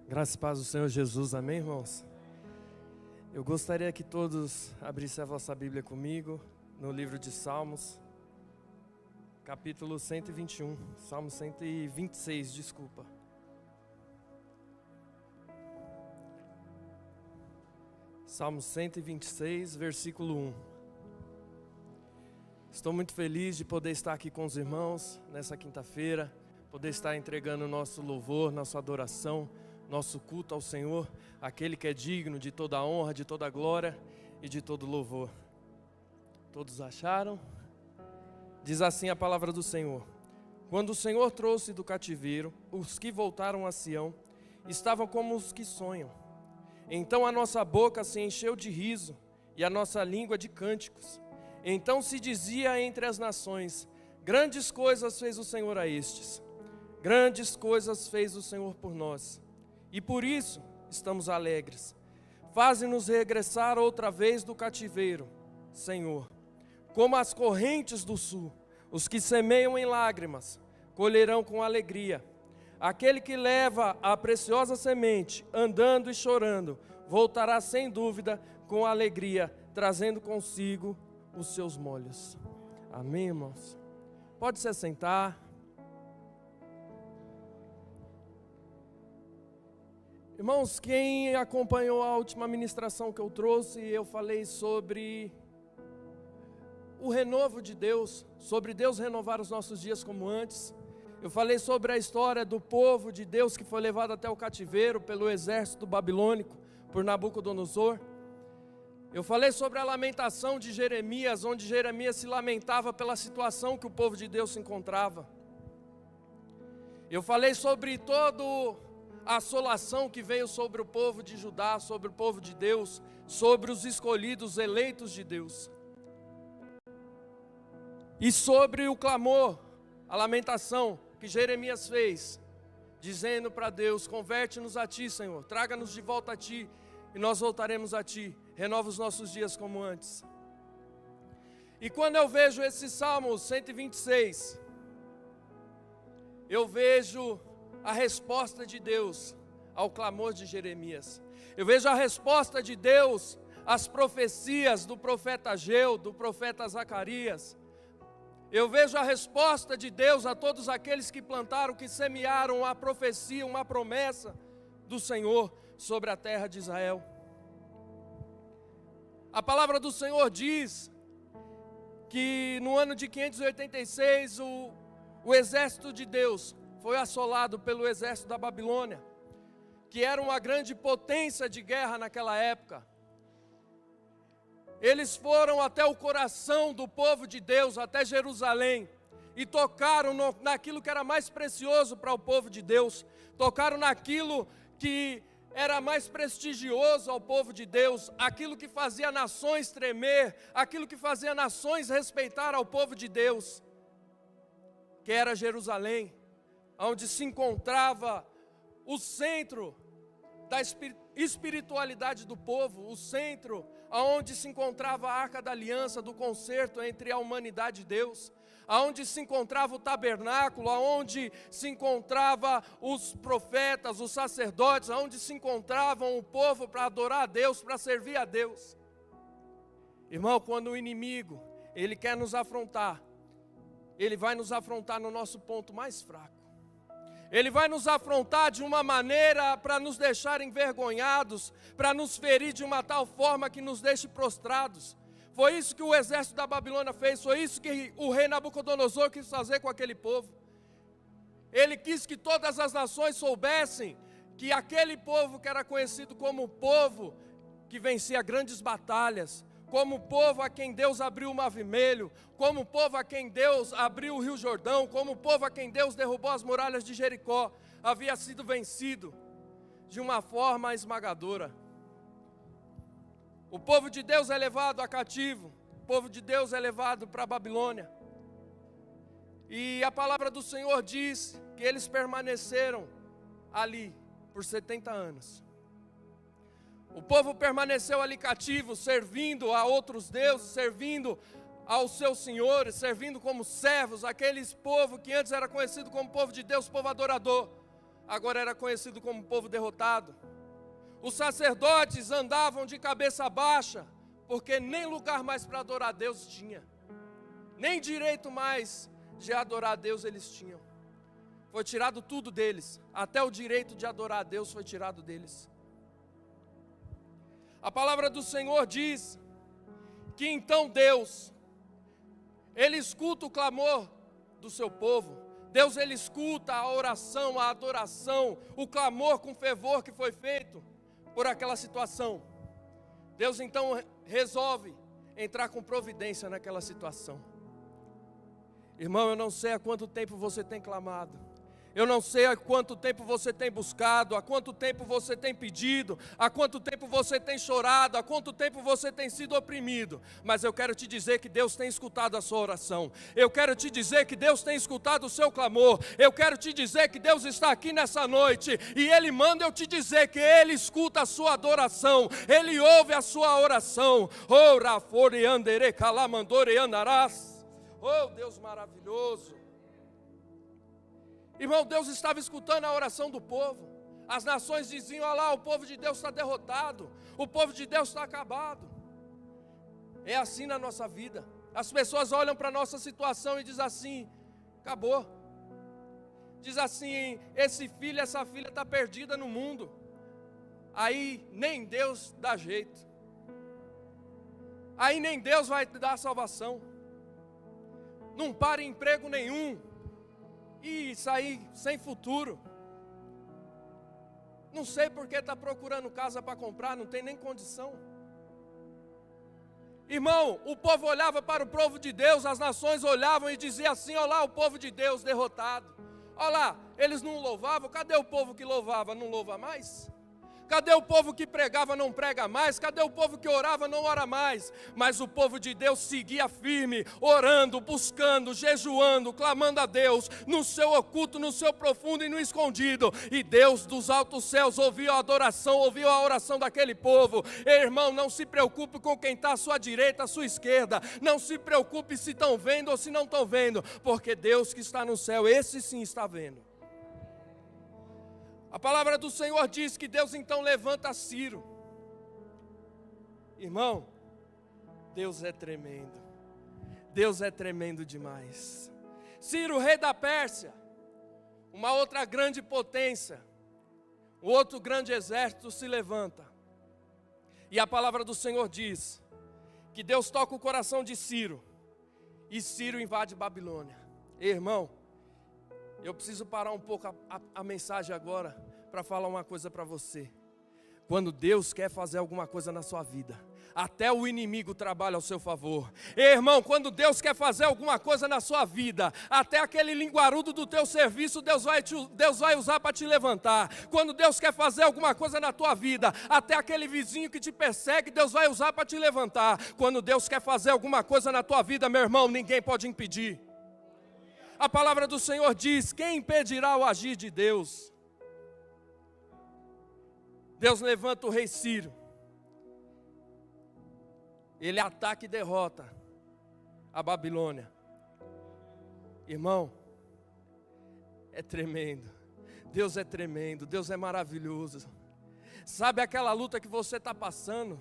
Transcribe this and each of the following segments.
Graças e paz do Senhor Jesus, amém, irmãos? Eu gostaria que todos abrissem a vossa Bíblia comigo, no livro de Salmos, capítulo 121, Salmo 126, desculpa. Salmo 126, versículo 1. Estou muito feliz de poder estar aqui com os irmãos nessa quinta-feira, poder estar entregando o nosso louvor, nossa adoração, nosso culto ao Senhor, aquele que é digno de toda a honra, de toda a glória e de todo louvor. Todos acharam? Diz assim a palavra do Senhor: quando o Senhor trouxe do cativeiro os que voltaram a Sião, estavam como os que sonham. Então a nossa boca se encheu de riso e a nossa língua de cânticos. Então se dizia entre as nações: grandes coisas fez o Senhor a estes, grandes coisas fez o Senhor por nós, e por isso estamos alegres. Faze-nos regressar outra vez do cativeiro, Senhor, como as correntes do sul. Os que semeiam em lágrimas colherão com alegria. Aquele que leva a preciosa semente, andando e chorando, voltará sem dúvida com alegria, trazendo consigo os seus molhos. Amém, irmãos? Pode se assentar. Irmãos, quem acompanhou a última ministração que eu trouxe, eu falei sobre o renovo de Deus, sobre Deus renovar os nossos dias como antes. Eu falei sobre a história do povo de Deus que foi levado até o cativeiro pelo exército babilônico, por Nabucodonosor. Eu falei sobre a lamentação de Jeremias, onde Jeremias se lamentava pela situação que o povo de Deus se encontrava. Eu falei sobre toda a assolação que veio sobre o povo de Judá, sobre o povo de Deus, sobre os escolhidos, eleitos de Deus. E sobre o clamor, a lamentação que Jeremias fez, dizendo para Deus: converte-nos a Ti, Senhor, traga-nos de volta a Ti, e nós voltaremos a Ti, renova os nossos dias como antes. E quando eu vejo esse Salmo 126, eu vejo a resposta de Deus ao clamor de Jeremias. Eu vejo a resposta de Deus às profecias do profeta Ageu, do profeta Zacarias. Eu vejo a resposta de Deus a todos aqueles que plantaram, que semearam a profecia, uma promessa do Senhor sobre a terra de Israel. A palavra do Senhor diz que no ano de 586 o exército de Deus foi assolado pelo exército da Babilônia, que era uma grande potência de guerra naquela época. Eles foram até o coração do povo de Deus, até Jerusalém, e tocaram naquilo que era mais precioso para o povo de Deus, tocaram naquilo que era mais prestigioso ao povo de Deus, aquilo que fazia nações tremer, aquilo que fazia nações respeitar ao povo de Deus, que era Jerusalém, onde se encontrava o centro da espiritualidade do povo, o centro onde se encontrava a Arca da Aliança, do concerto entre a humanidade e Deus, aonde se encontrava o tabernáculo, aonde se encontrava os profetas, os sacerdotes, aonde se encontravam o povo para adorar a Deus, para servir a Deus. Irmão, quando o inimigo, ele quer nos afrontar, ele vai nos afrontar no nosso ponto mais fraco. Ele vai nos afrontar de uma maneira para nos deixar envergonhados, para nos ferir de uma tal forma que nos deixe prostrados. Foi isso que o exército da Babilônia fez, foi isso que o rei Nabucodonosor quis fazer com aquele povo. Ele quis que todas as nações soubessem que aquele povo que era conhecido como o povo que vencia grandes batalhas, como o povo a quem Deus abriu o Mar Vermelho, como o povo a quem Deus abriu o Rio Jordão, como o povo a quem Deus derrubou as muralhas de Jericó, havia sido vencido de uma forma esmagadora. O povo de Deus é levado a cativo, o povo de Deus é levado para a Babilônia. E a palavra do Senhor diz que eles permaneceram ali por 70 anos. O povo permaneceu ali cativo, servindo a outros deuses, servindo aos seus senhores, servindo como servos, aqueles povo que antes era conhecido como povo de Deus, povo adorador. agora era conhecido como povo derrotado. Os sacerdotes andavam de cabeça baixa, porque nem lugar mais para adorar a Deus tinha. Nem direito mais de adorar a Deus eles tinham. Foi tirado tudo deles, até o direito de adorar a Deus foi tirado deles. A palavra do Senhor diz que então Deus, Ele escuta o clamor do seu povo. Deus, Ele escuta a oração, a adoração, o clamor com fervor que foi feito por aquela situação. Deus então resolve entrar com providência naquela situação. Irmão, eu não sei há quanto tempo você tem clamado. Eu não sei há quanto tempo você tem buscado, há quanto tempo você tem pedido, há quanto tempo você tem chorado, há quanto tempo você tem sido oprimido. Mas eu quero te dizer que Deus tem escutado a sua oração. Eu quero te dizer que Deus tem escutado o seu clamor. Eu quero te dizer que Deus está aqui nessa noite e Ele manda eu te dizer que Ele escuta a sua adoração. Ele ouve a sua oração. Oh, Rafore andere calamandore andarás. Oh, Deus maravilhoso. Irmão, Deus estava escutando a oração do povo. As nações diziam: olha lá, o povo de Deus está derrotado, o povo de Deus está acabado. É assim na nossa vida. As pessoas olham para a nossa situação e dizem assim: acabou. Diz assim: esse filho, essa filha está perdida no mundo. Aí nem Deus dá jeito. Aí nem Deus vai dar salvação. Não para em emprego nenhum. E sair sem futuro. Não sei porque está procurando casa para comprar, não tem nem condição. Irmão, o povo olhava para o povo de Deus, as nações olhavam e diziam assim: olha lá o povo de Deus derrotado. Olha lá, eles não louvavam, cadê o povo que louvava? Não louva mais? Cadê o povo que pregava, não prega mais? Cadê o povo que orava, não ora mais? Mas o povo de Deus seguia firme, orando, buscando, jejuando, clamando a Deus, no seu oculto, no seu profundo e no escondido. E Deus dos altos céus ouviu a adoração, ouviu a oração daquele povo. Irmão, não se preocupe com quem está à sua direita, à sua esquerda. Não se preocupe se estão vendo ou se não estão vendo, porque Deus que está no céu, esse sim está vendo. A palavra do Senhor diz que Deus então levanta Ciro. Irmão, Deus é tremendo. Deus é tremendo demais. Ciro, rei da Pérsia, uma outra grande potência, um outro grande exército se levanta. E a palavra do Senhor diz que Deus toca o coração de Ciro e Ciro invade Babilônia. Irmão, eu preciso parar um pouco a mensagem agora para falar uma coisa para você. Quando Deus quer fazer alguma coisa na sua vida, até o inimigo trabalha ao seu favor. Irmão, quando Deus quer fazer alguma coisa na sua vida, até aquele linguarudo do teu serviço, Deus vai usar para te levantar. Quando Deus quer fazer alguma coisa na tua vida, até aquele vizinho que te persegue, Deus vai usar para te levantar. Quando Deus quer fazer alguma coisa na tua vida, meu irmão, ninguém pode impedir. A palavra do Senhor diz: quem impedirá o agir de Deus? Deus levanta o rei Ciro. Ele ataca e derrota a Babilônia. Irmão, é tremendo. Deus é tremendo, Deus é maravilhoso. Sabe aquela luta que você está passando?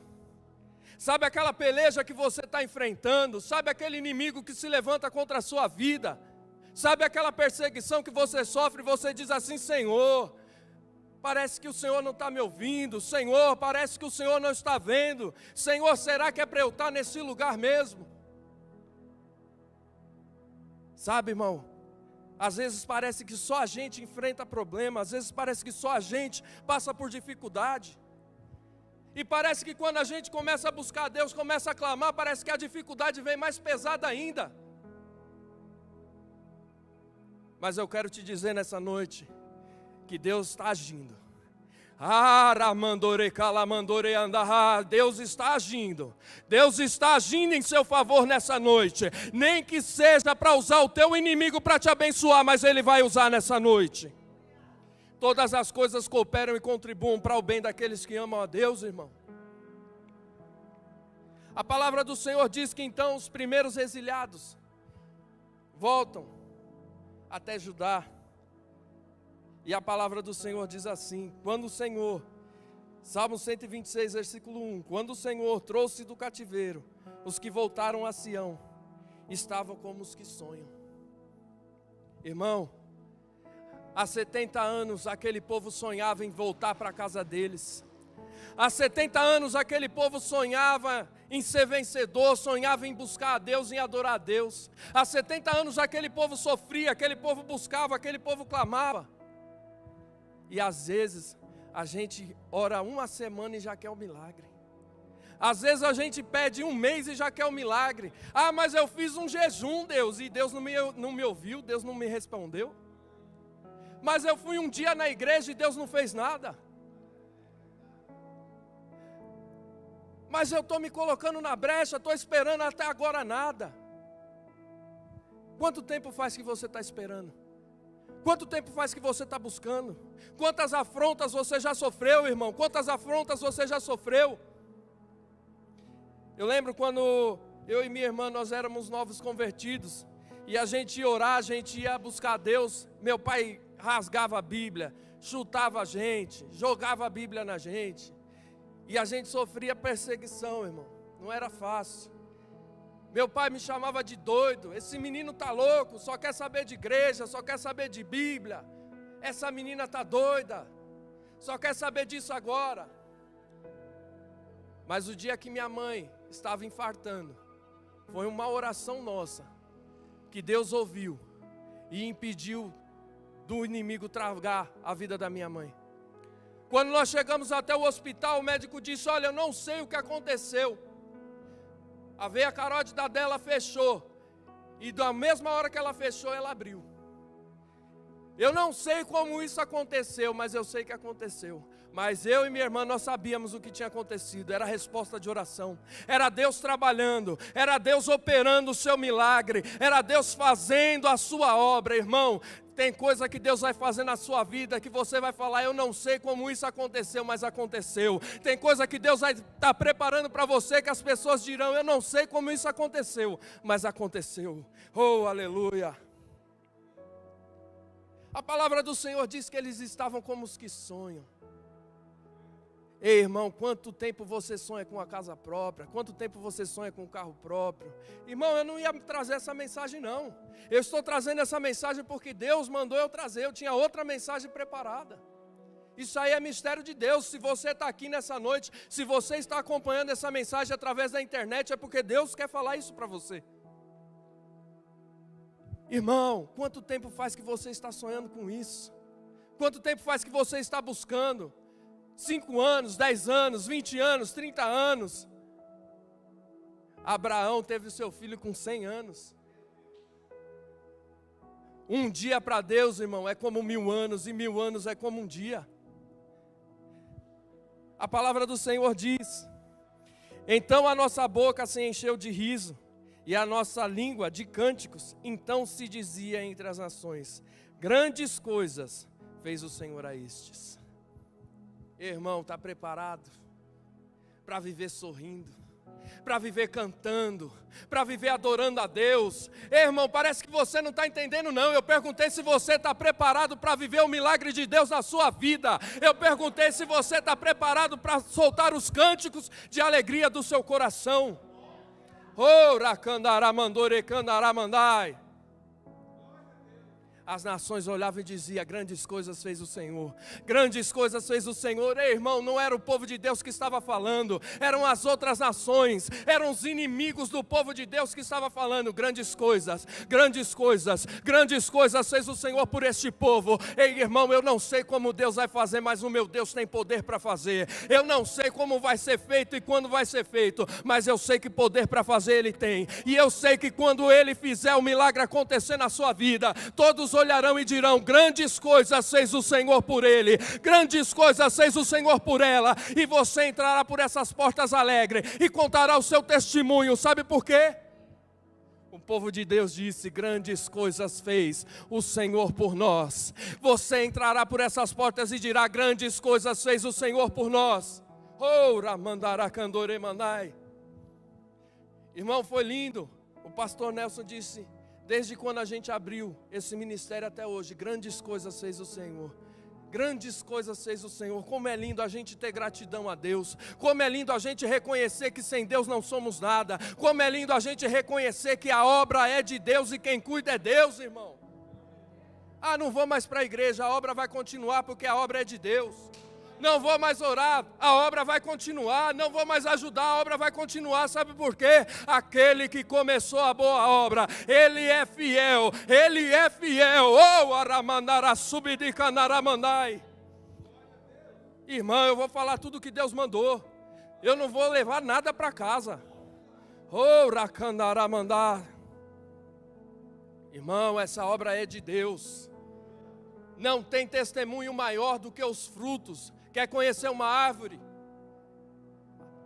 Sabe aquela peleja que você está enfrentando? Sabe aquele inimigo que se levanta contra a sua vida? Sabe aquela perseguição que você sofre e você diz assim: Senhor, parece que o Senhor não está me ouvindo. Senhor, parece que o Senhor não está vendo. Senhor, será que é para eu estar nesse lugar mesmo? Sabe, irmão, às vezes parece que só a gente enfrenta problema. Às vezes parece que só a gente passa por dificuldade. E parece que quando a gente começa a buscar a Deus, começa a clamar, parece que a dificuldade vem mais pesada ainda. Mas eu quero te dizer nessa noite que Deus está agindo. Deus está agindo. Deus está agindo em seu favor nessa noite. Nem que seja para usar o teu inimigo para te abençoar, mas Ele vai usar nessa noite. Todas as coisas cooperam e contribuem para o bem daqueles que amam a Deus, irmão. A palavra do Senhor diz que então os primeiros exiliados voltam até Judá. E a palavra do Senhor diz assim: quando o Senhor, Salmo 126, versículo 1, quando o Senhor trouxe do cativeiro os que voltaram a Sião, estavam como os que sonham. Irmão, há 70 anos aquele povo sonhava em voltar para a casa deles. Há 70 anos aquele povo sonhava em ser vencedor, sonhava em buscar a Deus, em adorar a Deus. Há 70 anos aquele povo sofria, aquele povo buscava, aquele povo clamava. E às vezes a gente ora uma semana e já quer o milagre. Às vezes a gente pede um mês e já quer o milagre. Ah, mas eu fiz um jejum, Deus, e Deus não me ouviu, Deus não me respondeu. Mas eu fui um dia na igreja e Deus não fez nada. Mas eu estou me colocando na brecha, estou esperando até agora nada. Quanto tempo faz que você está esperando? Quanto tempo faz que você está buscando? Quantas afrontas você já sofreu, irmão? Quantas afrontas você já sofreu? Eu lembro quando eu e minha irmã, nós éramos novos convertidos, e a gente ia orar, a gente ia buscar a Deus. Meu pai rasgava a Bíblia, chutava a gente, jogava a Bíblia na gente. E a gente sofria perseguição, irmão. Não era fácil. Meu pai me chamava de doido. Esse menino está louco, só quer saber de igreja, só quer saber de Bíblia. Essa menina está doida, só quer saber disso agora. Mas o dia que minha mãe estava infartando, foi uma oração nossa, que Deus ouviu e impediu do inimigo tragar a vida da minha mãe. Quando nós chegamos até o hospital, o médico disse: olha, eu não sei o que aconteceu. A veia carótida dela fechou, e da mesma hora que ela fechou, ela abriu. Eu não sei como isso aconteceu, mas eu sei que aconteceu. Mas eu e minha irmã, nós sabíamos o que tinha acontecido. Era a resposta de oração, era Deus trabalhando, era Deus operando o seu milagre, era Deus fazendo a sua obra. Irmão, tem coisa que Deus vai fazer na sua vida que você vai falar: eu não sei como isso aconteceu, mas aconteceu. Tem coisa que Deus vai estar preparando para você que as pessoas dirão: eu não sei como isso aconteceu, mas aconteceu. Oh, aleluia. A palavra do Senhor diz que eles estavam como os que sonham. Ei, irmão, quanto tempo você sonha com a casa própria? Quanto tempo você sonha com o carro próprio? Irmão, eu não ia trazer essa mensagem não. Eu estou trazendo essa mensagem porque Deus mandou eu trazer. Eu tinha outra mensagem preparada. Isso aí é mistério de Deus. Se você está aqui nessa noite, se você está acompanhando essa mensagem através da internet, é porque Deus quer falar isso para você. Irmão, quanto tempo faz que você está sonhando com isso? Quanto tempo faz que você está buscando? 5 anos, 10 anos, 20 anos, 30 anos. Abraão teve o seu filho com 100 anos. Um dia para Deus, irmão, é como 1000 anos, e 1000 anos é como um dia. A palavra do Senhor diz: então a nossa boca se encheu de riso, e a nossa língua de cânticos. Então se dizia entre as nações: grandes coisas fez o Senhor a estes. Irmão, está preparado para viver sorrindo, para viver cantando, para viver adorando a Deus? Irmão, parece que você não está entendendo não. Eu perguntei se você está preparado para viver o milagre de Deus na sua vida. Eu perguntei se você está preparado para soltar os cânticos de alegria do seu coração. Oh, racandaramandore candaramandai. As nações olhavam e diziam: grandes coisas fez o Senhor, grandes coisas fez o Senhor. Ei, irmão, não era o povo de Deus que estava falando, eram as outras nações, eram os inimigos do povo de Deus que estava falando: grandes coisas, grandes coisas, grandes coisas fez o Senhor por este povo. Ei, irmão, eu não sei como Deus vai fazer, mas o meu Deus tem poder para fazer. Eu não sei como vai ser feito e quando vai ser feito, mas eu sei que poder para fazer Ele tem. E eu sei que quando Ele fizer o milagre acontecer na sua vida, todos olharão e dirão: grandes coisas fez o Senhor por ele, grandes coisas fez o Senhor por ela. E você entrará por essas portas alegre e contará o seu testemunho. Sabe por quê? O povo de Deus disse: grandes coisas fez o Senhor por nós. Você entrará por essas portas e dirá: grandes coisas fez o Senhor por nós. Oh, ramandará candore mandai. Irmão, foi lindo. O pastor Nelson disse: desde quando a gente abriu esse ministério até hoje, grandes coisas fez o Senhor. Grandes coisas fez o Senhor. Como é lindo a gente ter gratidão a Deus. Como é lindo a gente reconhecer que sem Deus não somos nada. Como é lindo a gente reconhecer que a obra é de Deus e quem cuida é Deus, irmão. Ah, não vou mais para a igreja, a obra vai continuar porque a obra é de Deus. Não vou mais orar, a obra vai continuar. Não vou mais ajudar, a obra vai continuar. Sabe por quê? Aquele que começou a boa obra, Ele é fiel. Ele é fiel. Oh, aramandara subidicanaramanai. Irmão, eu vou falar tudo que Deus mandou. Eu não vou levar nada para casa. Oh, racandaramandar. Irmão, essa obra é de Deus. Não tem testemunho maior do que os frutos. Quer conhecer uma árvore?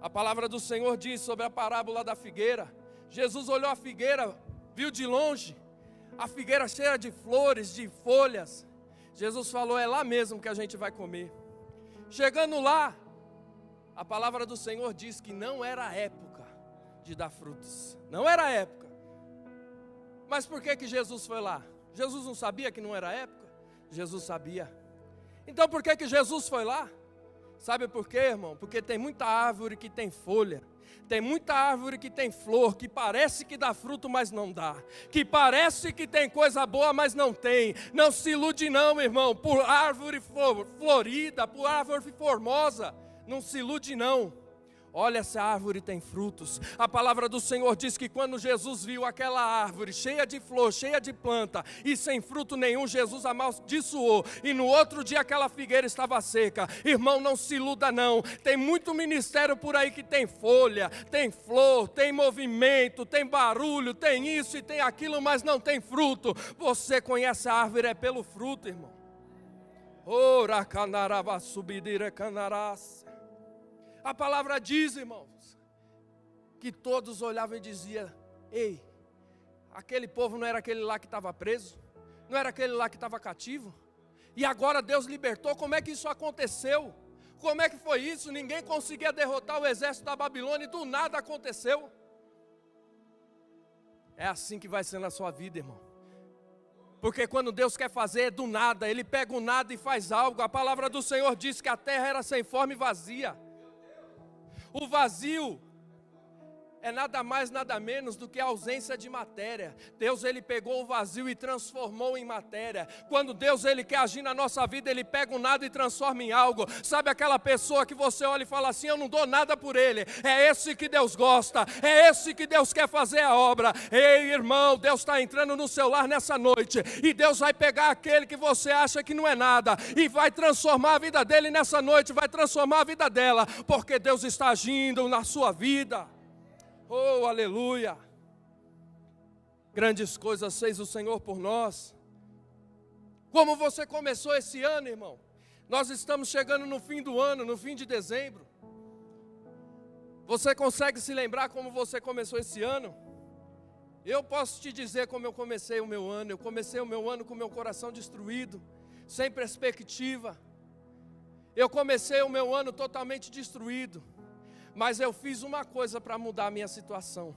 A palavra do Senhor diz sobre a parábola da figueira. Jesus olhou a figueira, viu de longe, a figueira cheia de flores, de folhas. Jesus falou, é lá mesmo que a gente vai comer. Chegando lá, a palavra do Senhor diz que não era a época de dar frutos. Não era a época. Mas por que Jesus foi lá? Jesus não sabia que não era a época? Jesus sabia. Então por que Jesus foi lá? Sabe por quê, irmão? Porque tem muita árvore que tem folha. Tem muita árvore que tem flor, que parece que dá fruto, mas não dá. Que parece que tem coisa boa, mas não tem. Não se ilude não, irmão, por árvore florida, por árvore formosa. Não se ilude não. Olha, essa árvore tem frutos. A palavra do Senhor diz que quando Jesus viu aquela árvore cheia de flor, cheia de planta e sem fruto nenhum, Jesus amaldiçoou. E no outro dia aquela figueira estava seca. Irmão, não se iluda não. Tem muito ministério por aí que tem folha, tem flor, tem movimento, tem barulho, tem isso e tem aquilo, mas não tem fruto. Você conhece a árvore é pelo fruto, irmão. Ora canarava subidire canarás. A palavra diz, irmãos, que todos olhavam e diziam, ei, aquele povo não era aquele lá que estava preso? Não era aquele lá que estava cativo? E agora Deus libertou, como é que isso aconteceu? Como é que foi isso? Ninguém conseguia derrotar o exército da Babilônia e do nada aconteceu. É assim que vai ser na sua vida, irmão. Porque quando Deus quer fazer é do nada, Ele pega o nada e faz algo. A palavra do Senhor diz que a terra era sem forma e vazia. O vazio é nada mais, nada menos do que a ausência de matéria. Deus, Ele pegou o vazio e transformou em matéria. Quando Deus, Ele quer agir na nossa vida, Ele pega o nada e transforma em algo. Sabe aquela pessoa que você olha e fala assim, eu não dou nada por ele. É esse que Deus gosta, é esse que Deus quer fazer a obra. Ei, irmão, Deus está entrando no seu lar nessa noite. E Deus vai pegar aquele que você acha que não é nada e vai transformar a vida dele nessa noite, vai transformar a vida dela. Porque Deus está agindo na sua vida. Oh, aleluia! Grandes coisas fez o Senhor por nós. Como você começou esse ano, irmão? Nós estamos chegando no fim do ano, no fim de dezembro. Você consegue se lembrar como você começou esse ano? Eu posso te dizer como eu comecei o meu ano. Eu comecei o meu ano com o meu coração destruído, sem perspectiva. Eu comecei o meu ano totalmente destruído. Mas eu fiz uma coisa para mudar a minha situação.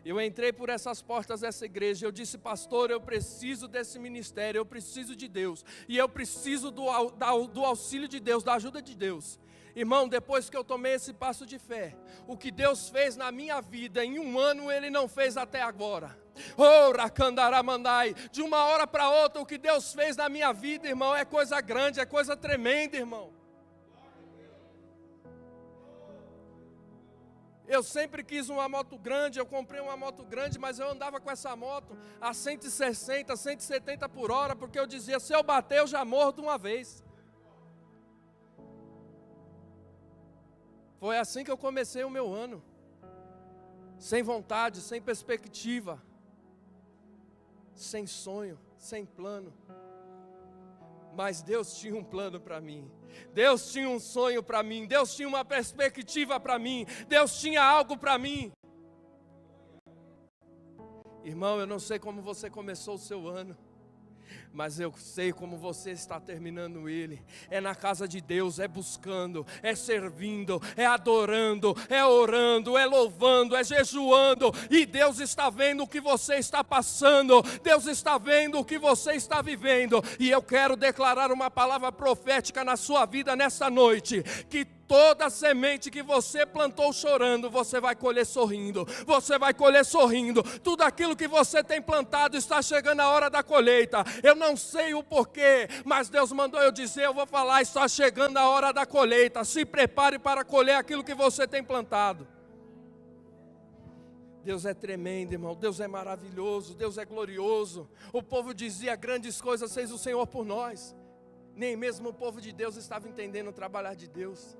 Eu entrei por essas portas dessa igreja, eu disse, pastor, eu preciso desse ministério, eu preciso de Deus. E eu preciso do auxílio de Deus, da ajuda de Deus. Irmão, depois que eu tomei esse passo de fé, o que Deus fez na minha vida, em um ano Ele não fez até agora. Oh, racandaramandai, de uma hora para outra, o que Deus fez na minha vida, irmão, é coisa grande, é coisa tremenda, irmão. Eu sempre quis uma moto grande, eu comprei uma moto grande, mas eu andava com essa moto a 160, 170 por hora, porque eu dizia, se eu bater eu já morro de uma vez. Foi assim que eu comecei o meu ano, sem vontade, sem perspectiva, sem sonho, sem plano. Mas Deus tinha um plano para mim, Deus tinha um sonho para mim, Deus tinha uma perspectiva para mim, Deus tinha algo para mim. Irmão, eu não sei como você começou o seu ano, Mas eu sei como você está terminando ele. É na casa de Deus, é buscando, é servindo, é adorando, é orando, é louvando, é jejuando. E Deus está vendo o que você está passando. Deus está vendo o que você está vivendo. E eu quero declarar uma palavra profética na sua vida nessa noite. Que toda semente que você plantou chorando, você vai colher sorrindo. Você vai colher sorrindo. Tudo aquilo que você tem plantado está chegando a hora da colheita. Eu não sei o porquê, mas Deus mandou eu dizer, eu vou falar, está chegando a hora da colheita. Se prepare para colher aquilo que você tem plantado. Deus é tremendo, irmão. Deus é maravilhoso. Deus é glorioso. O povo dizia, grandes coisas fez o Senhor por nós. Nem mesmo o povo de Deus estava entendendo o trabalhar de Deus.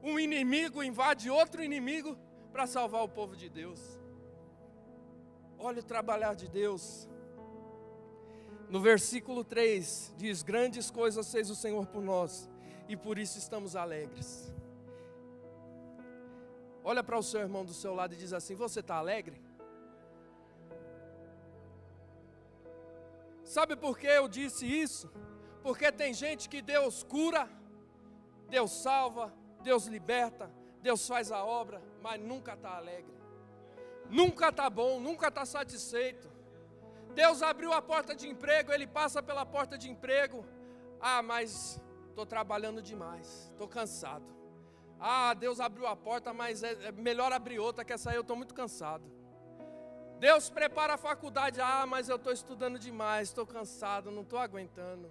Um inimigo invade outro inimigo para salvar o povo de Deus. Olha o trabalhar de Deus. No versículo 3 diz, grandes coisas fez o Senhor por nós, e por isso estamos alegres. Olha para o seu irmão do seu lado e diz assim, você está alegre? Sabe por que eu disse isso? Porque tem gente que Deus cura, Deus salva, Deus liberta, Deus faz a obra, mas nunca está alegre. Nunca está bom, nunca está satisfeito. Deus abriu a porta de emprego, ele passa pela porta de emprego. Mas estou trabalhando demais, estou cansado. Deus abriu a porta, mas é melhor abrir outra, que essa aí eu estou muito cansado. Deus prepara a faculdade, mas eu estou estudando demais, estou cansado, não estou aguentando.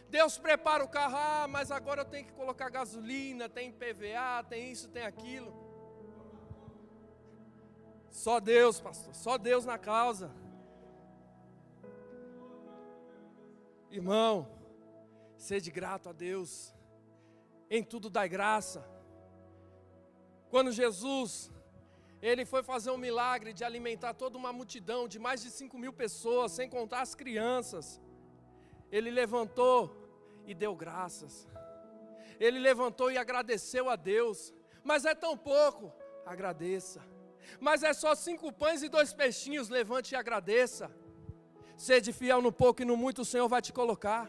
Deus prepara o carro, mas agora eu tenho que colocar gasolina, tem PVA, tem isso, tem aquilo. Só Deus, pastor, só Deus na causa. Irmão, sede grato a Deus, em tudo dai graça. Quando Jesus, ele foi fazer um milagre de alimentar toda uma multidão de mais de 5.000 pessoas, sem contar as crianças, ele levantou e deu graças. Ele levantou e agradeceu a Deus. Mas é tão pouco, agradeça. Mas é só 5 pães e 2 peixinhos, levante e agradeça. Sede fiel no pouco e no muito o Senhor vai te colocar.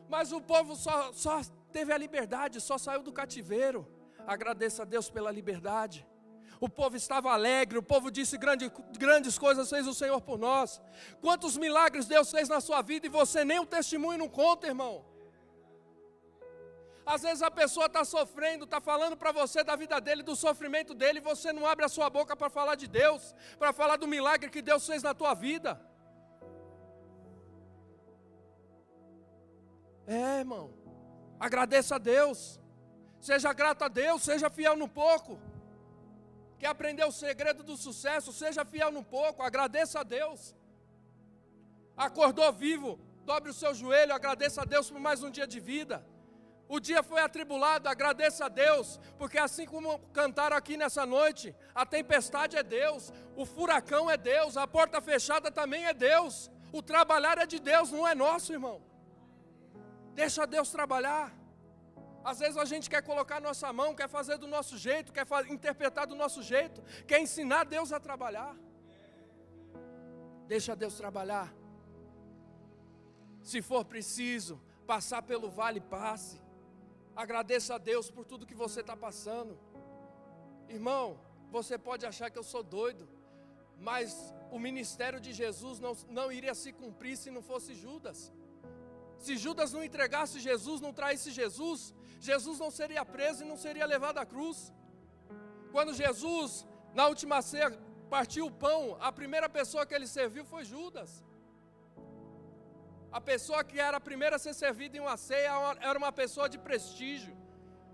Mas o povo só teve a liberdade, só saiu do cativeiro. Agradeça a Deus pela liberdade. O povo estava alegre, o povo disse, grandes coisas fez o Senhor por nós. Quantos milagres Deus fez na sua vida e você nem o testemunho não conta, irmão. Às vezes a pessoa está sofrendo, está falando para você da vida dele, do sofrimento dele, e você não abre a sua boca para falar de Deus, para falar do milagre que Deus fez na tua vida. Irmão, agradeça a Deus, seja grato a Deus, seja fiel no pouco. Quer aprender o segredo do sucesso? Seja fiel no pouco, agradeça a Deus. Acordou vivo, dobre o seu joelho, agradeça a Deus por mais um dia de vida. O dia foi atribulado, agradeça a Deus, porque assim como cantaram aqui nessa noite, a tempestade é Deus, o furacão é Deus, a porta fechada também é Deus. O trabalhar é de Deus, não é nosso, irmão. Deixa Deus trabalhar. Às vezes a gente quer colocar nossa mão, quer fazer do nosso jeito, quer interpretar do nosso jeito, quer ensinar Deus a trabalhar. Deixa Deus trabalhar. Se for preciso passar pelo vale, passe. Agradeça a Deus por tudo que você está passando. Irmão, você pode achar que eu sou doido, mas o ministério de Jesus não iria se cumprir se não fosse Judas. Se Judas não entregasse Jesus, não traísse Jesus, Jesus não seria preso e não seria levado à cruz. Quando Jesus, na última ceia, partiu o pão, a primeira pessoa que ele serviu foi Judas. A pessoa que era a primeira a ser servida em uma ceia era uma pessoa de prestígio.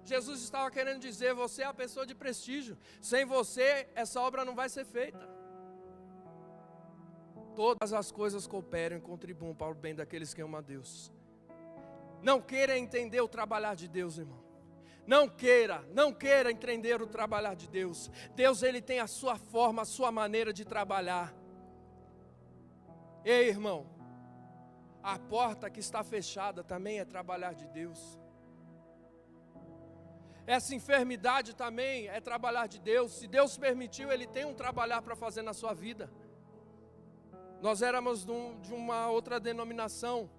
Jesus estava querendo dizer, você é a pessoa de prestígio. Sem você, essa obra não vai ser feita. Todas as coisas cooperam e contribuem para o bem daqueles que amam a Deus. Não queira entender o trabalhar de Deus, irmão. Não queira entender o trabalhar de Deus. Deus, ele tem a sua forma, a sua maneira de trabalhar. Ei, irmão, a porta que está fechada também é trabalhar de Deus. Essa enfermidade também é trabalhar de Deus. Se Deus permitiu, ele tem um trabalhar para fazer na sua vida. Nós éramos de uma outra denominação,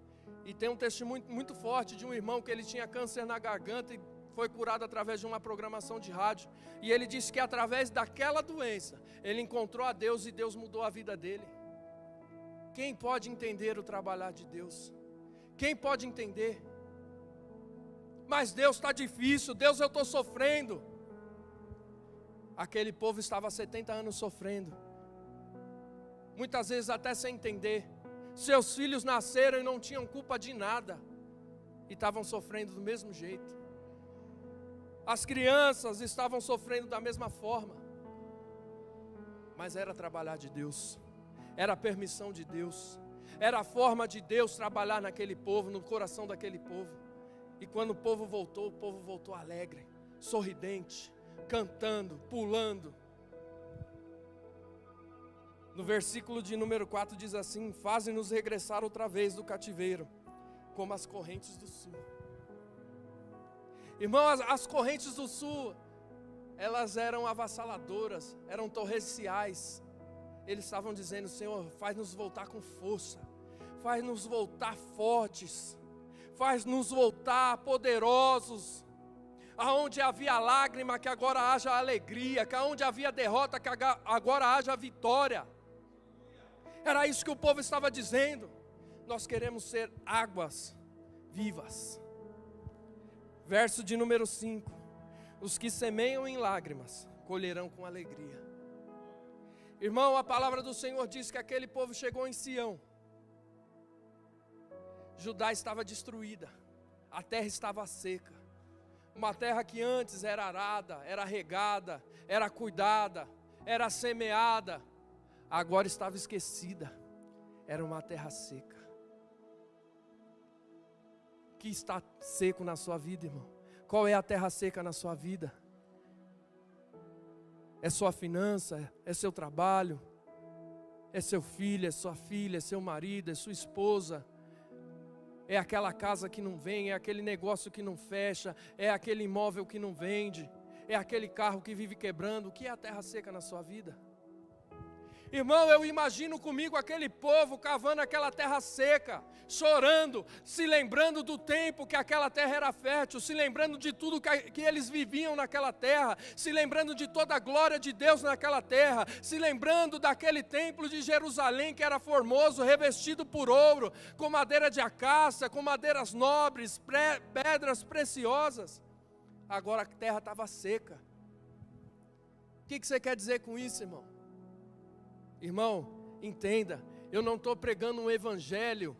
e tem um testemunho muito forte de um irmão que ele tinha câncer na garganta e foi curado através de uma programação de rádio. E ele disse que através daquela doença, ele encontrou a Deus e Deus mudou a vida dele. Quem pode entender o trabalhar de Deus? Quem pode entender? Mas Deus está difícil, Deus, eu estou sofrendo. Aquele povo estava há 70 anos sofrendo, muitas vezes até sem entender. Seus filhos nasceram e não tinham culpa de nada, e estavam sofrendo do mesmo jeito. As crianças estavam sofrendo da mesma forma, mas era trabalhar de Deus, era a permissão de Deus, era a forma de Deus trabalhar naquele povo, no coração daquele povo. E quando o povo voltou alegre, sorridente, cantando, pulando. No versículo de número 4 diz assim: fazem-nos regressar outra vez do cativeiro, como as correntes do sul. Irmão, as correntes do sul, elas eram avassaladoras, eram torrenciais. Eles estavam dizendo: Senhor, faz-nos voltar com força, faz-nos voltar fortes, faz-nos voltar poderosos. Aonde havia lágrima, que agora haja alegria, que aonde havia derrota, que agora haja vitória. Era isso que o povo estava dizendo. Nós queremos ser águas vivas. Verso de número 5: os que semeiam em lágrimas colherão com alegria. Irmão, a palavra do Senhor diz que aquele povo chegou em Sião. Judá estava destruída, a terra estava seca. Uma terra que antes era arada, era regada, era cuidada, era semeada, agora estava esquecida. Era uma terra seca. O que está seco na sua vida, irmão? Qual é a terra seca na sua vida? É sua finança? É seu trabalho? É seu filho? É sua filha? É seu marido? É sua esposa? É aquela casa que não vem, é aquele negócio que não fecha, é aquele imóvel que não vende, é aquele carro que vive quebrando. O que é a terra seca na sua vida? Irmão, eu imagino comigo aquele povo cavando aquela terra seca, chorando, se lembrando do tempo que aquela terra era fértil, se lembrando de tudo que eles viviam naquela terra, se lembrando de toda a glória de Deus naquela terra, se lembrando daquele templo de Jerusalém que era formoso, revestido por ouro, com madeira de acácia, com madeiras nobres, pedras preciosas. Agora a terra estava seca. O que você quer dizer com isso, irmão? Irmão, entenda, eu não estou pregando um evangelho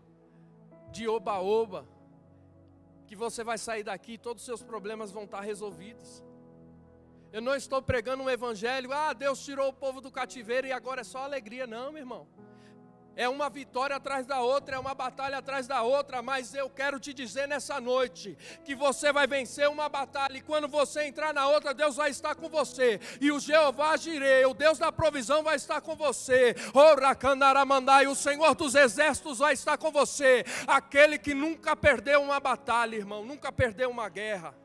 de oba-oba, que você vai sair daqui e todos os seus problemas vão estar resolvidos. Eu não estou pregando um evangelho, Deus tirou o povo do cativeiro e agora é só alegria. Não, meu irmão. É uma vitória atrás da outra, é uma batalha atrás da outra, mas eu quero te dizer nessa noite, que você vai vencer uma batalha, e quando você entrar na outra, Deus vai estar com você, e o Jeová Jireh, o Deus da provisão vai estar com você, e o Senhor dos exércitos vai estar com você, aquele que nunca perdeu uma batalha, irmão, nunca perdeu uma guerra.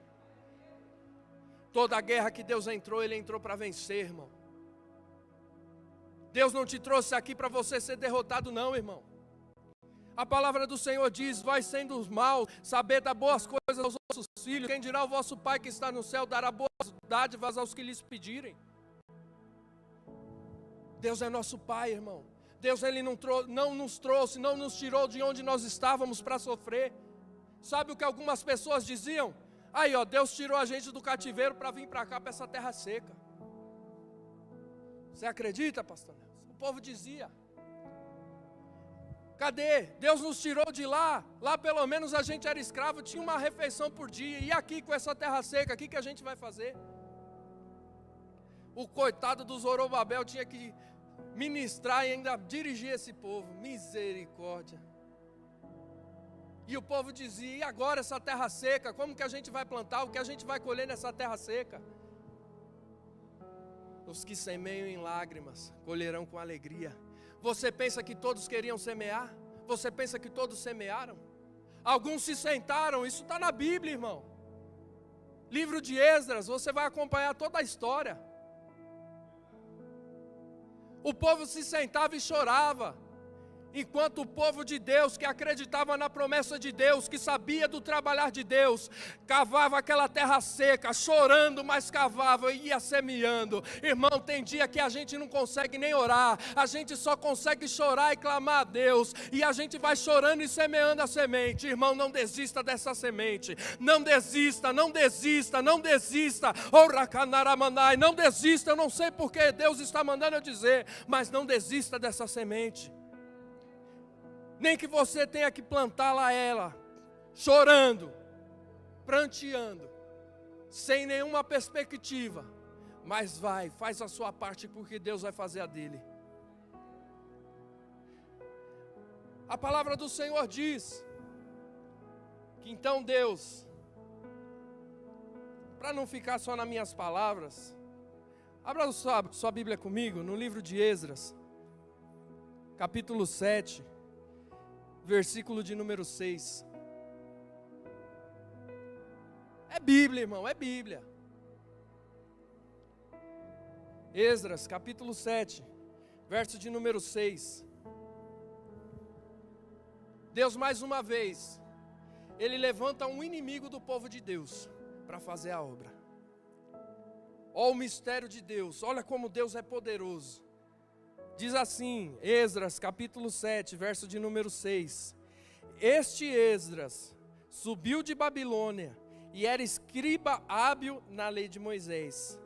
Toda a guerra que Deus entrou, Ele entrou para vencer, irmão. Deus não te trouxe aqui para você ser derrotado, não, irmão. A palavra do Senhor diz: vós sendo os maus, saber dar boas coisas aos vossos filhos, quem dirá o vosso Pai que está no céu dará boas dádivas aos que lhes pedirem. Deus é nosso Pai, irmão. Deus, Ele não nos trouxe, não nos tirou de onde nós estávamos para sofrer. Sabe o que algumas pessoas diziam? Aí, Deus tirou a gente do cativeiro para vir para cá, para essa terra seca. Você acredita, pastor Nelson? O povo dizia. Cadê? Deus nos tirou de lá. Lá pelo menos a gente era escravo, tinha uma refeição por dia. E aqui com essa terra seca, o que a gente vai fazer? O coitado do Zorobabel tinha que ministrar e ainda dirigir esse povo. Misericórdia. E o povo dizia: e agora essa terra seca? Como que a gente vai plantar? O que a gente vai colher nessa terra seca? Os que semeiam em lágrimas colherão com alegria. Você pensa que todos queriam semear? Você pensa que todos semearam? Alguns se sentaram, isso está na Bíblia, irmão. Livro de Esdras, você vai acompanhar toda a história. O povo se sentava e chorava. Enquanto o povo de Deus, que acreditava na promessa de Deus, que sabia do trabalhar de Deus, cavava aquela terra seca, chorando, mas cavava e ia semeando. Irmão, tem dia que a gente não consegue nem orar, a gente só consegue chorar e clamar a Deus, e a gente vai chorando e semeando a semente. Irmão, não desista dessa semente, não desista, não desista, não desista. Não desista, eu não sei porque Deus está mandando eu dizer, mas não desista dessa semente. Nem que você tenha que plantá-la ela, chorando, pranteando, sem nenhuma perspectiva, mas faz a sua parte, porque Deus vai fazer a dele. A palavra do Senhor diz que então Deus, para não ficar só nas minhas palavras, abra sua Bíblia comigo no livro de Esdras, capítulo 7, versículo de número 6. É Bíblia, irmão, é Bíblia. Esdras, capítulo 7, verso de número 6. Deus, mais uma vez, Ele levanta um inimigo do povo de Deus para fazer a obra. Olha o mistério de Deus, olha como Deus é poderoso. Diz assim, Esdras, capítulo 7, verso de número 6. Este Esdras subiu de Babilônia e era escriba hábil na lei de Moisés,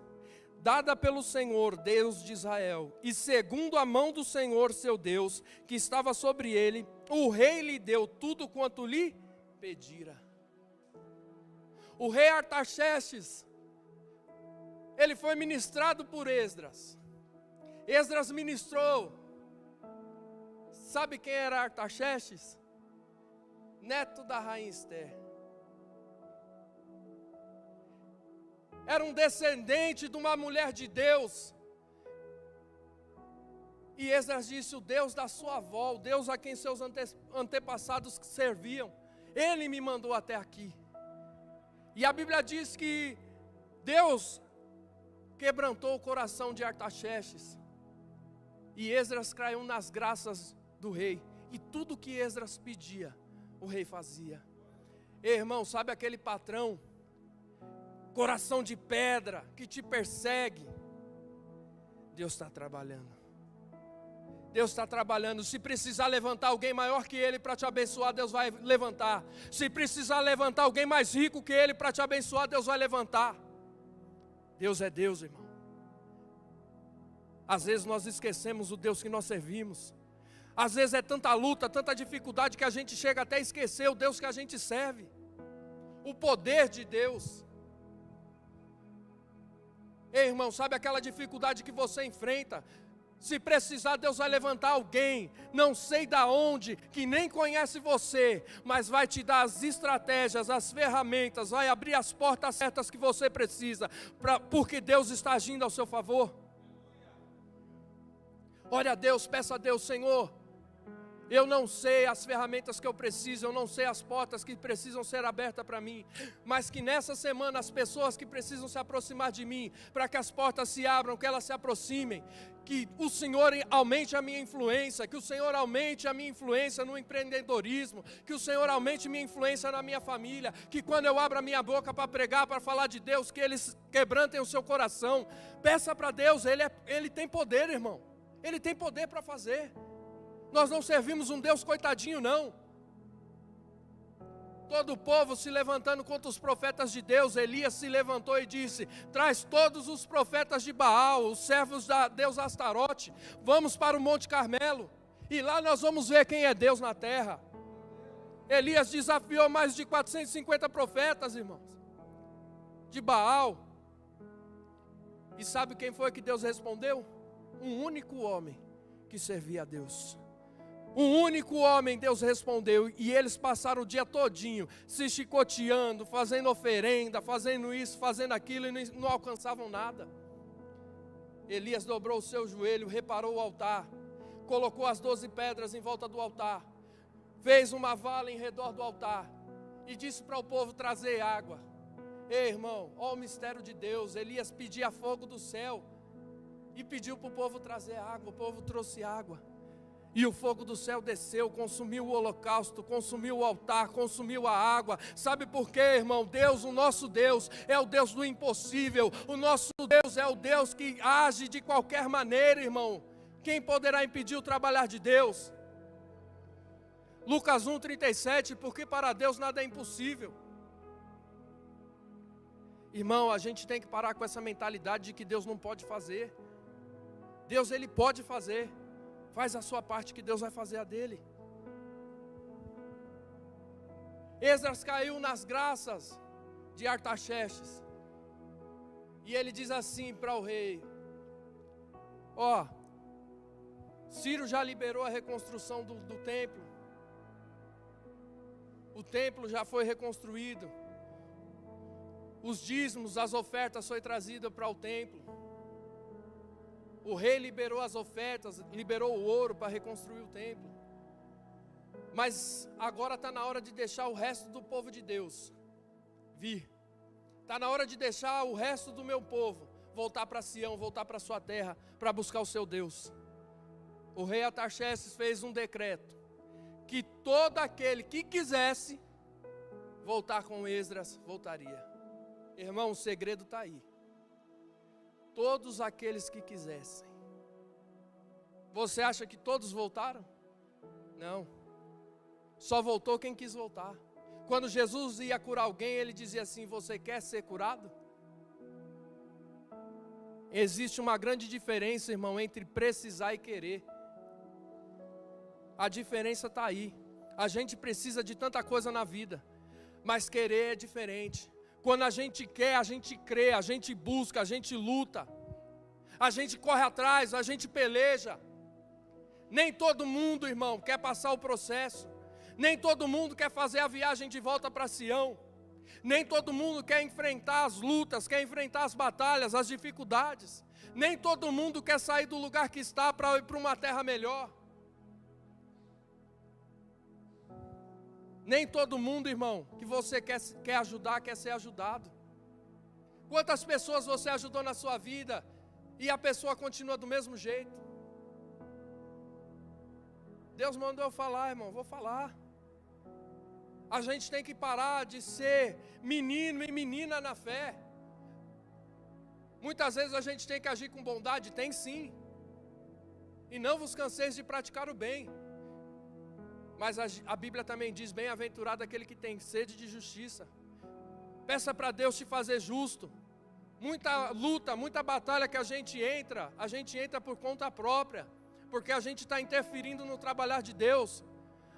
dada pelo Senhor, Deus de Israel. E segundo a mão do Senhor, seu Deus, que estava sobre ele, o rei lhe deu tudo quanto lhe pedira. O rei Artaxerxes, ele foi ministrado por Esdras. Esdras ministrou. Sabe quem era Artaxerxes? Neto da rainha Esther. Era um descendente de uma mulher de Deus. E Esdras disse: o Deus da sua avó, o Deus a quem seus antepassados serviam, Ele me mandou até aqui. E a Bíblia diz que Deus quebrantou o coração de Artaxerxes. E Esdras caiu nas graças do rei. E tudo que Esdras pedia, o rei fazia. Ei, irmão, sabe aquele patrão, coração de pedra, que te persegue? Deus está trabalhando. Deus está trabalhando. Se precisar levantar alguém maior que ele para te abençoar, Deus vai levantar. Se precisar levantar alguém mais rico que ele para te abençoar, Deus vai levantar. Deus é Deus, irmão. Às vezes nós esquecemos o Deus que nós servimos. Às vezes é tanta luta, tanta dificuldade que a gente chega até a esquecer o Deus que a gente serve. O poder de Deus. Ei, irmão, sabe aquela dificuldade que você enfrenta? Se precisar, Deus vai levantar alguém, não sei da onde, que nem conhece você, mas vai te dar as estratégias, as ferramentas, vai abrir as portas certas que você precisa, porque Deus está agindo ao seu favor. Ore a Deus, peça a Deus: Senhor, eu não sei as ferramentas que eu preciso, eu não sei as portas que precisam ser abertas para mim, mas que nessa semana as pessoas que precisam se aproximar de mim, para que as portas se abram, que elas se aproximem, que o Senhor aumente a minha influência, que o Senhor aumente a minha influência no empreendedorismo, que o Senhor aumente a minha influência na minha família, que quando eu abro a minha boca para pregar, para falar de Deus, que eles quebrantem o seu coração. Peça para Deus, Ele tem poder, irmão, Ele tem poder para fazer. Nós não servimos um Deus coitadinho, não. Todo o povo se levantando contra os profetas de Deus, Elias se levantou e disse: traz todos os profetas de Baal, os servos da Deus Astarote, vamos para o Monte Carmelo, e lá nós vamos ver quem é Deus na terra. Elias desafiou mais de 450 profetas, irmãos, de Baal. E sabe quem foi que Deus respondeu? Um único homem que servia a Deus. Um único homem Deus respondeu, e eles passaram o dia todinho se chicoteando, fazendo oferenda, fazendo isso, fazendo aquilo, e não alcançavam nada. Elias dobrou o seu joelho, reparou o altar, colocou as 12 pedras em volta do altar, fez uma vala em redor do altar e disse para o povo trazer água. Ei, irmão, olha o mistério de Deus. Elias pedia fogo do céu e pediu para o povo trazer água. O povo trouxe água. E o fogo do céu desceu, consumiu o holocausto, consumiu o altar, consumiu a água. Sabe por quê, irmão? Deus, o nosso Deus, é o Deus do impossível. O nosso Deus é o Deus que age de qualquer maneira, irmão. Quem poderá impedir o trabalhar de Deus? Lucas 1,37, porque para Deus nada é impossível. Irmão, a gente tem que parar com essa mentalidade de que Deus não pode fazer. Deus, Ele pode fazer. Faz a sua parte que Deus vai fazer a dele. Esdras caiu nas graças de Artaxerxes. E ele diz assim para o rei: ó, Ciro já liberou a reconstrução do templo. O templo já foi reconstruído. Os dízimos, as ofertas foi trazida para o templo. O rei liberou as ofertas, liberou o ouro para reconstruir o templo. Mas agora está na hora de deixar o resto do povo de Deus vir. Está na hora de deixar o resto do meu povo voltar para Sião, voltar para sua terra, para buscar o seu Deus. O rei Artaxerxes fez um decreto que todo aquele que quisesse voltar com Esdras, voltaria. Irmão, o segredo está aí. Todos aqueles que quisessem. Você acha que todos voltaram? Não. Só voltou quem quis voltar. Quando Jesus ia curar alguém, ele dizia assim: você quer ser curado? Existe uma grande diferença, irmão, entre precisar e querer. A diferença está aí. A gente precisa de tanta coisa na vida, mas querer é diferente. Quando a gente quer, a gente crê, a gente busca, a gente luta, a gente corre atrás, a gente peleja. Nem todo mundo, irmão, quer passar o processo. Nem todo mundo quer fazer a viagem de volta para Sião. Nem todo mundo quer enfrentar as lutas, quer enfrentar as batalhas, as dificuldades. Nem todo mundo quer sair do lugar que está para ir para uma terra melhor. Nem todo mundo, irmão, que você quer ajudar, quer ser ajudado. Quantas pessoas você ajudou na sua vida e a pessoa continua do mesmo jeito? Deus mandou eu falar, irmão, vou falar. A gente tem que parar de ser menino e menina na fé. Muitas vezes a gente tem que agir com bondade, tem sim. E não vos canseis de praticar o bem. Mas a Bíblia também diz: bem-aventurado aquele que tem sede de justiça. Peça para Deus te fazer justo. Muita luta, muita batalha que a gente entra por conta própria, porque a gente está interferindo no trabalhar de Deus.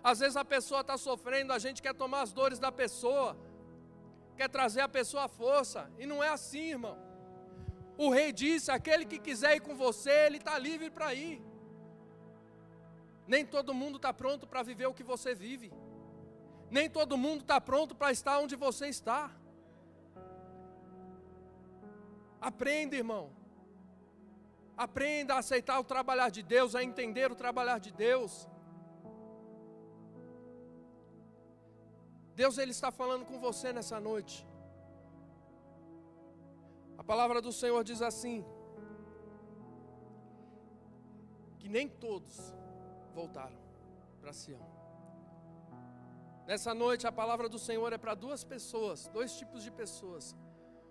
Às vezes a pessoa está sofrendo, a gente quer tomar as dores da pessoa, quer trazer a pessoa à força, e não é assim, irmão. O rei disse: aquele que quiser ir com você, ele está livre para ir. Nem todo mundo está pronto para viver o que você vive. Nem todo mundo está pronto para estar onde você está. Aprenda, irmão. Aprenda a aceitar o trabalhar de Deus, a entender o trabalhar de Deus. Deus, Ele está falando com você nessa noite. A palavra do Senhor diz assim: que nem todos voltaram para Sião. Nessa noite a palavra do Senhor é para duas pessoas, dois tipos de pessoas.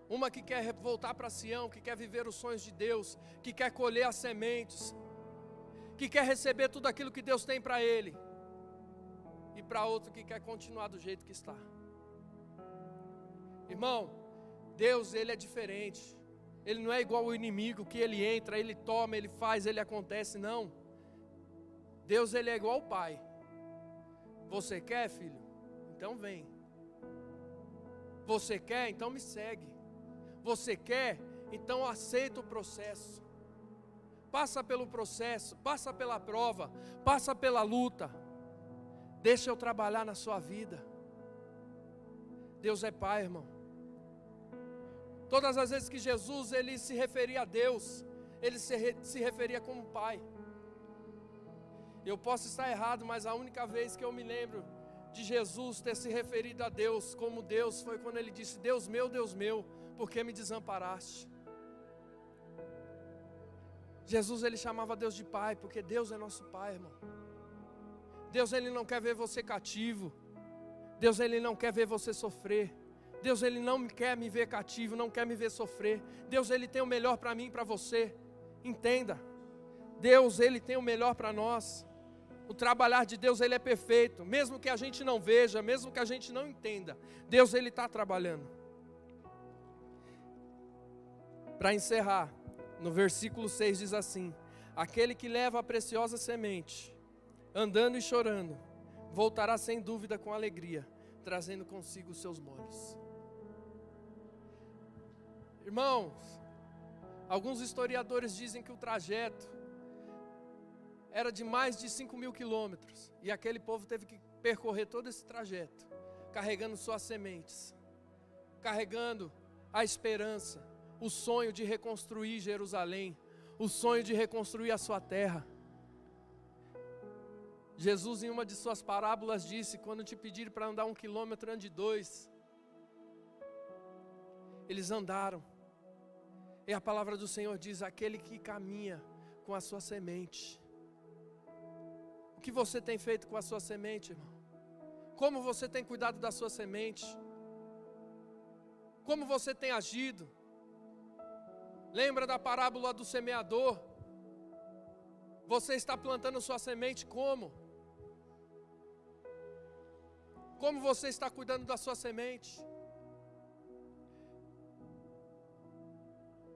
Uma que quer voltar para Sião, que quer viver os sonhos de Deus, que quer colher as sementes, que quer receber tudo aquilo que Deus tem para ele. E para outro que quer continuar do jeito que está. Irmão, Deus, Ele é diferente. Ele não é igual ao inimigo, que ele entra, ele toma, ele faz, ele acontece, não. Deus, Ele é igual ao Pai. Você quer, filho? Então vem. Você quer? Então me segue. Você quer? Então aceita o processo. Passa pelo processo, passa pela prova, passa pela luta. Deixa eu trabalhar na sua vida. Deus é Pai, irmão. Todas as vezes que Jesus Ele se referia a Deus, Ele se referia como Pai. Eu posso estar errado, mas a única vez que eu me lembro de Jesus ter se referido a Deus como Deus foi quando Ele disse: Deus meu, por que me desamparaste? Jesus, Ele chamava Deus de Pai, porque Deus é nosso Pai, irmão. Deus, Ele não quer ver você cativo. Deus, Ele não quer ver você sofrer. Deus, Ele não quer me ver cativo, não quer me ver sofrer. Deus, Ele tem o melhor para mim e para você. Entenda. Deus, Ele tem o melhor para nós. O trabalhar de Deus, Ele é perfeito. Mesmo que a gente não veja, mesmo que a gente não entenda, Deus, Ele está trabalhando. Para encerrar, no versículo 6 diz assim: aquele que leva a preciosa semente, andando e chorando, voltará sem dúvida com alegria, trazendo consigo os seus molhos. Irmãos, alguns historiadores dizem que o trajeto era de mais de 5.000 quilômetros, e aquele povo teve que percorrer todo esse trajeto, carregando suas sementes, carregando a esperança, o sonho de reconstruir Jerusalém, o sonho de reconstruir a sua terra. Jesus, em uma de suas parábolas, disse: quando te pedirem para andar 1 quilômetro, ande 2. Eles andaram, e a palavra do Senhor diz: aquele que caminha com a sua semente. O que você tem feito com a sua semente, irmão? Como você tem cuidado da sua semente? Como você tem agido? Lembra da parábola do semeador? Você está plantando sua semente como? Como você está cuidando da sua semente?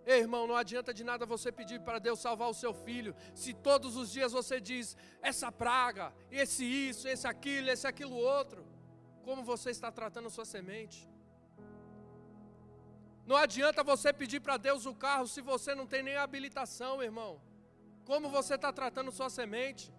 Ei, irmão, não adianta de nada você pedir para Deus salvar o seu filho, se todos os dias você diz: essa praga, esse isso, esse aquilo outro. Como você está tratando sua semente? Não adianta você pedir para Deus o carro se você não tem nem habilitação, irmão. Como você está tratando sua semente?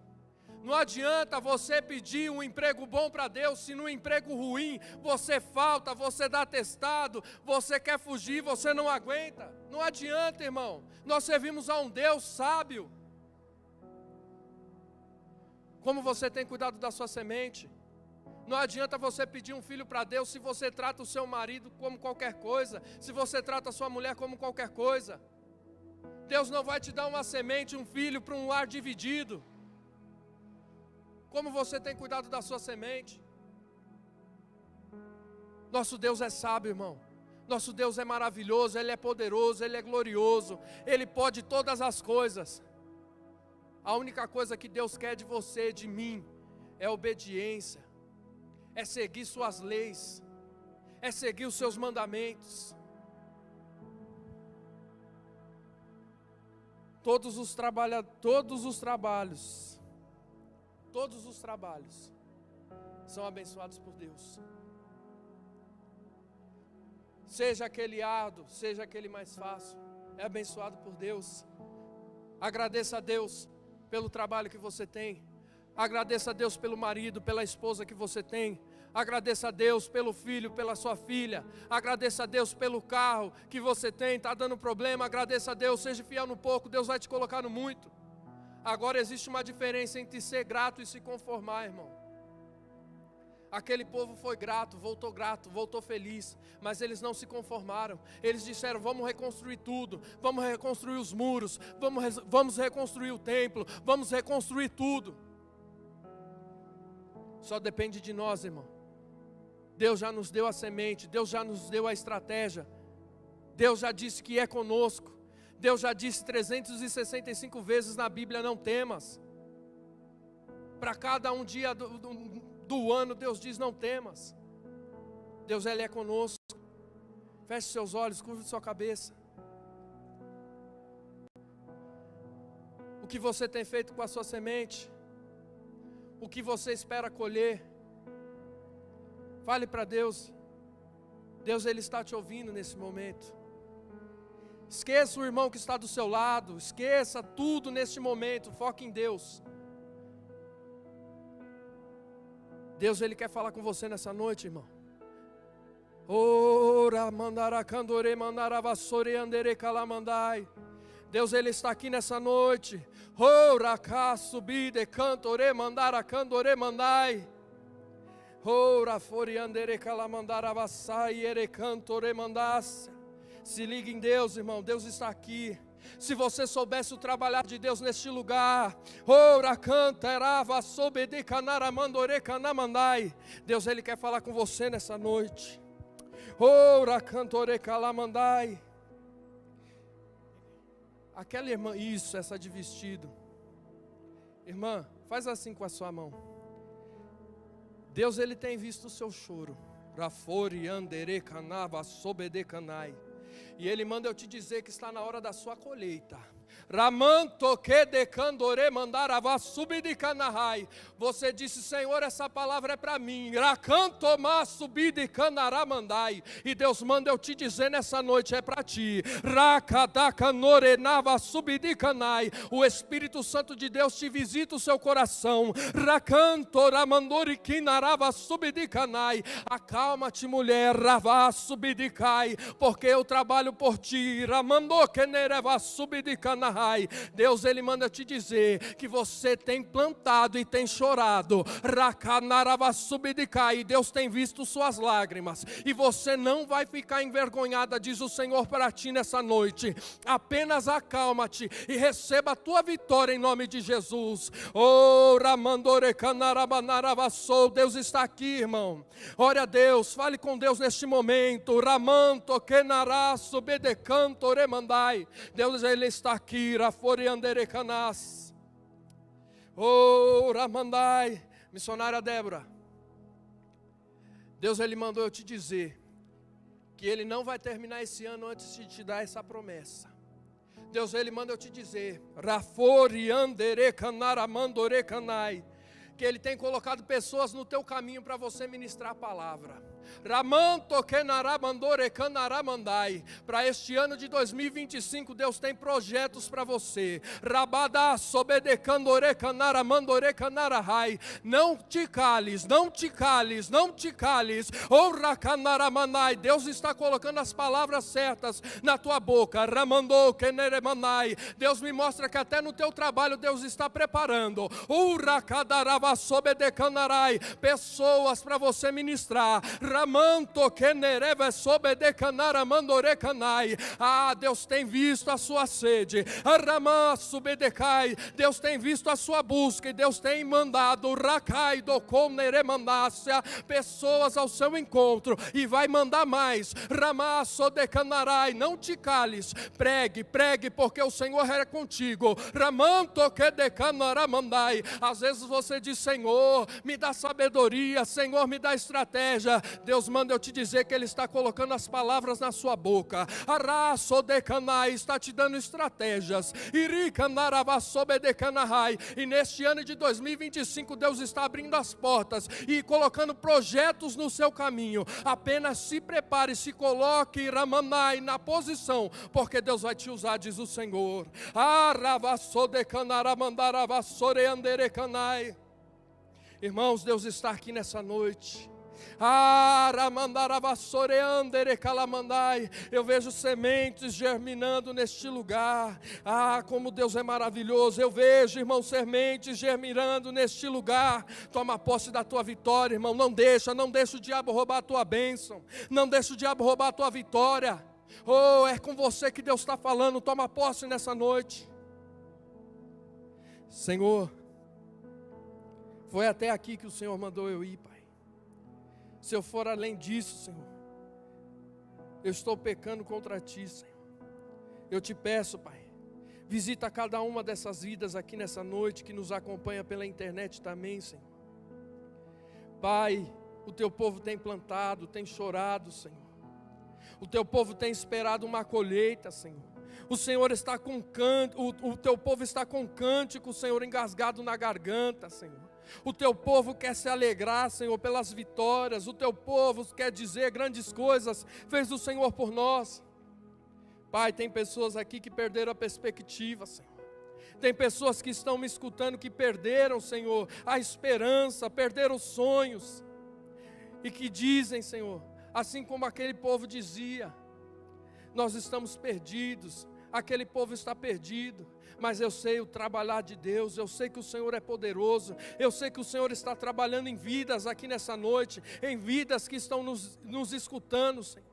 Não adianta você pedir um emprego bom para Deus se no emprego ruim você falta, você dá atestado, você quer fugir, você não aguenta. Não adianta, irmão. Nós servimos a um Deus sábio. Como você tem cuidado da sua semente? Não adianta você pedir um filho para Deus se você trata o seu marido como qualquer coisa, se você trata a sua mulher como qualquer coisa. Deus não vai te dar uma semente, um filho para um lar dividido. Como você tem cuidado da sua semente? Nosso Deus é sábio, irmão. Nosso Deus é maravilhoso, Ele é poderoso, Ele é glorioso, Ele pode todas as coisas. A única coisa que Deus quer de você, de mim, é obediência, é seguir suas leis, é seguir os seus mandamentos. Todos os trabalhos são abençoados por Deus. Seja aquele árduo, seja aquele mais fácil, é abençoado por Deus. Agradeça a Deus pelo trabalho que você tem. Agradeça a Deus pelo marido, pela esposa que você tem. Agradeça a Deus pelo filho, pela sua filha. Agradeça a Deus pelo carro que você tem, está dando problema. Agradeça a Deus, seja fiel no pouco, Deus vai te colocar no muito. Agora existe uma diferença entre ser grato e se conformar, irmão. Aquele povo foi grato, voltou feliz, mas eles não se conformaram. Eles disseram: vamos reconstruir tudo, vamos reconstruir os muros, vamos reconstruir o templo, vamos reconstruir tudo. Só depende de nós, irmão. Deus já nos deu a semente, Deus já nos deu a estratégia, Deus já disse que é conosco. Deus já disse 365 vezes na Bíblia: não temas. Para cada um dia do ano, Deus diz: não temas. Deus, Ele é conosco. Feche seus olhos, curve sua cabeça. O que você tem feito com a sua semente? O que você espera colher? Fale para Deus. Deus, Ele está te ouvindo nesse momento. Esqueça o irmão que está do seu lado, esqueça tudo neste momento, foque em Deus. Deus, Ele quer falar com você nessa noite, irmão. Ora, mandara candore, mandara vassore, andere calamandai. Deus, Ele está aqui nessa noite. Ora, cá, subide, cantore, mandara candore, mandai. Ora, fori, andere calamandara vassai, ere cantore, mandasse. Se liga em Deus, irmão. Deus está aqui. Se você soubesse o trabalhar de Deus neste lugar, ora canta, erava, sobede, canara, mandore, canamandai. Deus, Ele quer falar com você nessa noite. Ora cantore, calamandai. Aquela irmã, isso, essa de vestido. Irmã, faz assim com a sua mão. Deus, Ele tem visto o seu choro. Rafori, andere, canava, sobede, canai. E Ele manda eu te dizer que está na hora da sua colheita. Ramanto que de candore mandarava subidi canahai. Você disse, Senhor, essa palavra é para mim. Racanto ma subidi canaramandai. E Deus manda eu te dizer nessa noite, é para ti. Rakadaka norenava subidi canai. O Espírito Santo de Deus te visita o seu coração. Racanto ramandori kinarava subidi canai. Acalma-te, mulher, rava subidi cai, porque eu trabalho por ti. Ramando que nereva subidi canahai. Deus, Ele manda te dizer que você tem plantado e tem chorado. E Deus tem visto suas lágrimas. E você não vai ficar envergonhada, diz o Senhor para ti nessa noite. Apenas acalma-te e receba a tua vitória em nome de Jesus. Oh, Deus está aqui, irmão. Ore a Deus, fale com Deus neste momento. Deus, Ele está aqui. Oh, Ramandai. Missionária Débora, Deus, Ele mandou eu te dizer que Ele não vai terminar esse ano antes de te dar essa promessa. Deus, Ele manda eu te dizer, Rafori andere canara mandore canai, que Ele tem colocado pessoas no teu caminho para você ministrar a palavra. Ramanto kenarabandore canaramandai. Para este ano de 2025, Deus tem projetos para você. Rabada sobedecandore canaramandore canarahai. Não te cales, não te cales, não te cales. Ora canaramanai. Deus está colocando as palavras certas na tua boca. Ramando keneremanai. Deus me mostra que até no teu trabalho Deus está preparando. Ura kadarava sobedecanarai. Pessoas para você ministrar. Ramanto kenereva sobedecanara mandorecanai. Ah, Deus tem visto a sua sede. Ramá subedecai. Deus tem visto a sua busca e Deus tem mandado racai do coneremandácia pessoas ao seu encontro e vai mandar mais. Ramá sodecanarai. Não te cales. Pregue, pregue, porque o Senhor é contigo. Ramanto que decanaramandai. Às vezes você diz, Senhor, me dá sabedoria, Senhor, me dá estratégia. Deus manda eu te dizer que Ele está colocando as palavras na sua boca. Araçodecanai, está te dando estratégias. Iricanaravasobedecanahai. E neste ano de 2025, Deus está abrindo as portas e colocando projetos no seu caminho. Apenas se prepare, se coloque, Ramanai, na posição, porque Deus vai te usar, diz o Senhor. Aravassodecanaramandaravassoreanderecanai. Irmãos, Deus está aqui nessa noite. Eu vejo sementes germinando neste lugar. Ah, como Deus é maravilhoso. Eu vejo, irmão, sementes germinando neste lugar. Toma posse da tua vitória, irmão. Não deixa o diabo roubar a tua bênção. Não deixa o diabo roubar a tua vitória. Oh, é com você que Deus está falando. Toma posse nessa noite. Senhor, foi até aqui que o Senhor mandou eu ir, Pai. Se eu for além disso, Senhor, eu estou pecando contra Ti, Senhor. Eu te peço, Pai, visita cada uma dessas vidas aqui nessa noite, que nos acompanha pela internet também, Senhor. Pai, o Teu povo tem plantado, tem chorado, Senhor. O Teu povo tem esperado uma colheita, Senhor. O Senhor está com o Teu povo está com cântico, Senhor, engasgado na garganta, Senhor. O Teu povo quer se alegrar, Senhor, pelas vitórias. O Teu povo quer dizer grandes coisas fez o Senhor por nós. Pai, tem pessoas aqui que perderam a perspectiva, Senhor. Tem pessoas que estão me escutando que perderam, Senhor, a esperança, perderam os sonhos. E que dizem, Senhor, assim como aquele povo dizia, nós estamos perdidos, aquele povo está perdido. Mas eu sei o trabalhar de Deus, eu sei que o Senhor é poderoso, eu sei que o Senhor está trabalhando em vidas aqui nessa noite, em vidas que estão nos escutando, Senhor,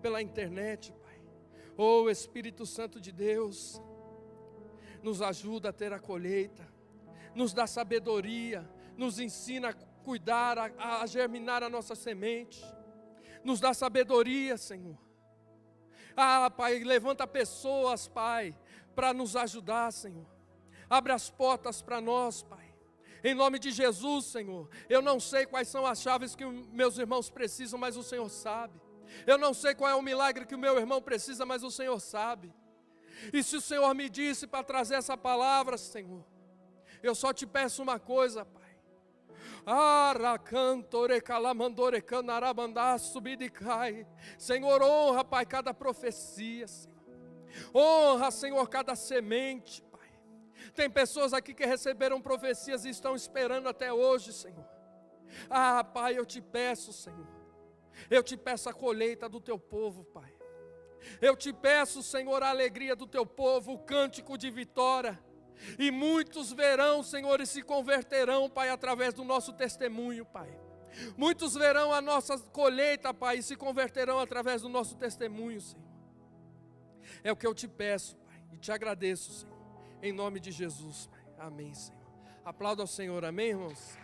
pela internet, Pai. Oh Espírito Santo de Deus, nos ajuda a ter a colheita, nos dá sabedoria, nos ensina a cuidar, a germinar a nossa semente, nos dá sabedoria, Senhor. Pai, levanta pessoas, Pai, para nos ajudar, Senhor. Abre as portas para nós, Pai. Em nome de Jesus, Senhor. Eu não sei quais são as chaves que meus irmãos precisam, mas o Senhor sabe. Eu não sei qual é o milagre que o meu irmão precisa, mas o Senhor sabe. E se o Senhor me disse para trazer essa palavra, Senhor, eu só te peço uma coisa, Pai. Senhor, honra, Pai, cada profecia, Senhor. Honra, Senhor, cada semente, Pai. Tem pessoas aqui que receberam profecias e estão esperando até hoje, Senhor. Pai, eu te peço, Senhor. Eu te peço a colheita do teu povo, Pai. Eu te peço, Senhor, a alegria do teu povo, o cântico de vitória. E muitos verão, Senhor, e se converterão, Pai, através do nosso testemunho, Pai. Muitos verão a nossa colheita, Pai, e se converterão através do nosso testemunho, Senhor. É o que eu te peço, Pai, e te agradeço, Senhor. Em nome de Jesus, Pai. Amém, Senhor. Aplauda ao Senhor, amém, irmãos?